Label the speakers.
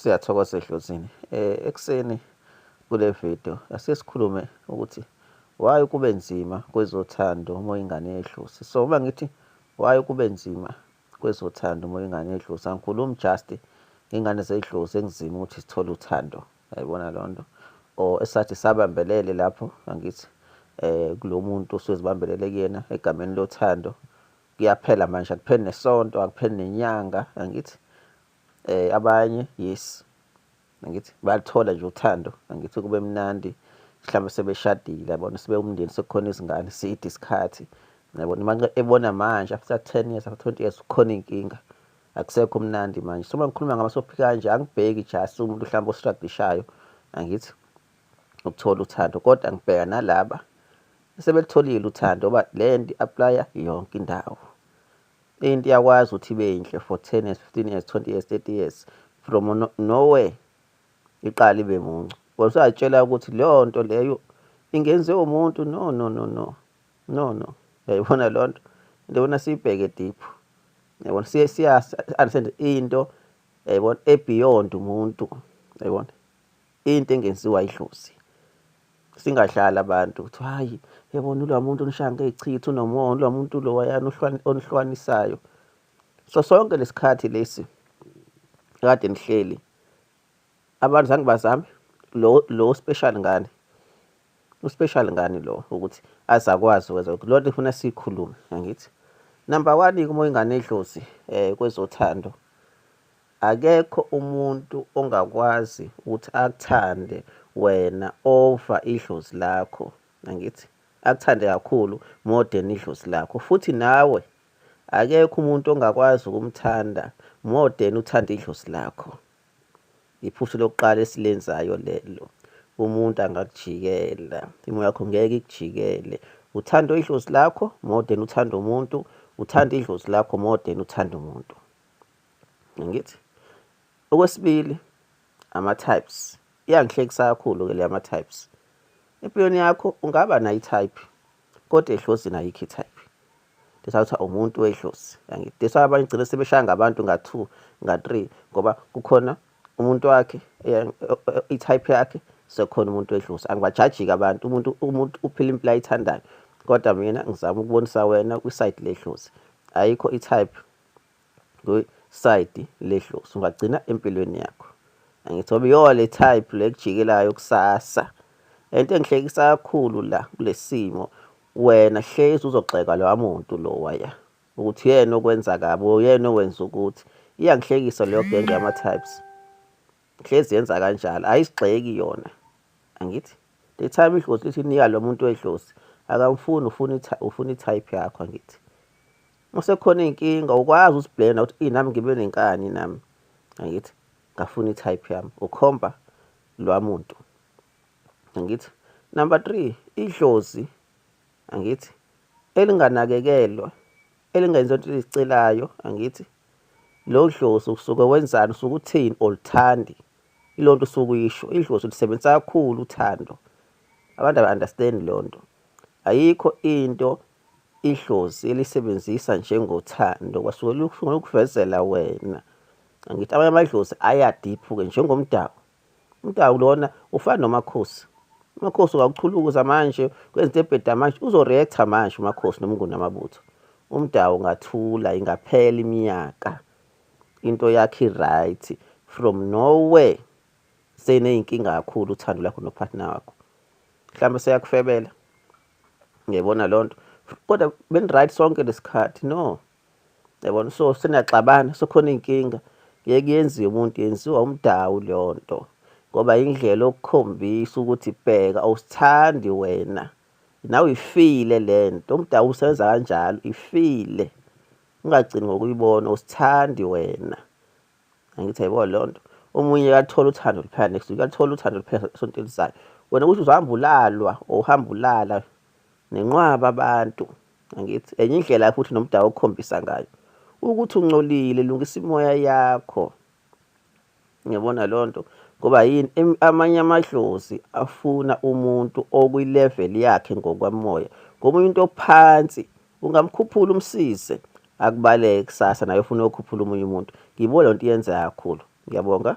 Speaker 1: Siyathokoza Dlozini. Ekuseni kule video asesikhulume ukuthi why kube nzima kwezothando uma ingane yedlozi. So uma ngithi why kube nzima kwezothando uma ingane yedlozi, angikhulumi just ingane zedlozi engizima ukuthi sithole uthando. Ayibona lonto. Or esathi sabambelele lapho angithi kulo muntu osezibambelele kuyena egameni lothando. Kuyaphela manje, akupheli nesonto, akupheli nenyanga, angithi abanye yes angithi bayalithola nje uthando, angithi kube mnandi mhlawumbe sebeshadile, yabona sebewumndeni sekukhona izingane side isikhathi, yabona manje ebona manje after 10 years after 20 years kukhona inkinga, akusekho mnandi manje. So uma ngikhuluma ngamasophik kanje angibheki just umuntu mhlawumbe ostruglishayo angithi ukuthola uthando, kodwa ngibheka nalaba sebelitholile uthando ngoba le nto apply yonke indawo. Into iyakwazi ukuthi ibe yinhle for 10 years 15 years 20 years 30 years from nowhere iqala ibe muncu. Kodwa usayitshela ukuthi leyo nto leyo ingenziwa umuntu no. Yayibona lonto into bona siyibheke deep, yabona siya understand into yayibona ebeyond umuntu, yayibona into engenziwa idlozi. Singadlala abantu ukuthi hayi yabona lo muntu unishaya ngeichitha unomoya, lo muntu lo wayana onhlwanisayo. So sonke lesikhathi lesi kade nihleli abantu zange bazame lo special ngane, uspecial ngane lo ukuthi azakwazi ukwenza lo nto ifuna sikhulume angithi. Number 1 uma ingane edlozi kwezothando, akekho umuntu ongakwazi ukuthi akuthande wena over idlozi lakho, angithi akuthande kakhulu more than idlozi lakho. Futhi nawe akekho umuntu ongakwazi ukumthanda more than uthanda idlozi lakho. Iphutha lokuqala esilenzayo lelo. Umuntu angakujikela, imoya yakho ngeke ikujikele. Uthanda idlozi lakho more than uthanda umuntu, uthanda idlozi lakho more than uthanda umuntu, angithi. Okwesibili ama-types. Iyangihlekisa kakhulu ke le ama-types. Empilweni yakho ungaba nayo i-type kodwa edlozini ayikho i-type. Desawuthi umuntu wedlozi, angithi. Desawuthi abanye gcina sebeshaya ngabantu nga2 nga3 ngoba kukhona umuntu wakhe i-type yakhe, sekhona umuntu wedlozi. Angibajajiki abantu, umuntu uphila impilo ayithandayo, kodwa mina ngizama ukubonisa wena kwi-side ledlozi ayikho i-type kwi-side ledlozi. Ungagcina empilweni yakho angithi ngoba iyo le type lekujikelayo kusasa. Into engihlekisa kakhulu la kulesimo, wena hlezi uzogxeka lo muntu lo waya ukuthi yena okwenza kabi, yena owenza ukuthi. Iyangihlekisa leyo genge yama-types, hlezi yenza kanjalo, ayisigxeki yona angithi. The time idlozi lithi nika lo muntu wedlozi akamfuni, ufuna i-type yakho angithi. Usekhona inkinga ukwazi usiblenda ukuthi nami ngibe nenkani nami angithi ngafuna i-type yami, ukhomba lo muntu angithi. Number 3 idlozi angithi elinganakekelwa, elingenza into ezicelayo angithi. Lo dlozi usuke wenzani, usuke uthini olithandi, ilonto usuke uyisho. Idlozi lisebenzisa kakhulu uthando, abantu aba-understand lonto. Ayikho into idlozi elisebenzisa njengothando, kwasuke lufuna ukuvezela wena angithi. Abanye amadlozi aya deep ke njengomdawu. Umdawu lona ufana nomakhosi. Umakhosi ungakuchulukuza manje kwenza into ebheda manje, uzoreacta manje umakhosi noma kunamabutho. Umdawu ngathula ingaphela iminyaka into yakhe right from nowhere. Seneyinkinga kakhulu uthando lakho nopartner wakho, mhlawumbe seyakufebela, ngiyabona lonto. Kodwa beni right sonke lesikhathi no, yabona. So senaxabana, sokhona inkinga, ngeke yenziwe umuntu, yenziwa umdawu lonto ngoba indlela okukhombisa ukuthi bheka awusithandi wena, nawe ifile lento. Umdawu usenza kanjalo, ifile, ungagcini ngokuyibona usithandi wena angithi. Ayibona lonto. Omunye uyathola uthando liphela next week, uyathola uthando liphela sonto elizayo. Wena ukuthi uzohamba ulalwa or uhamba ulala nenqwaba abantu angithi. Enye indlela futhi nomdawu okukhombisa ngayo ukuthi uncolile, lungisa imoya yakho, ngiyabona lonto. Ngoba yini amanye amadlozi afuna umuntu okuyilevel yakhe ngokwamoya, ngoba umuntu ophansi ungamkhuphula umsize akubaleke kusasa naye ufuna ukukhuphula umunye umuntu. Ngibona lonto iyenza kakhulu. Ngiyabonga.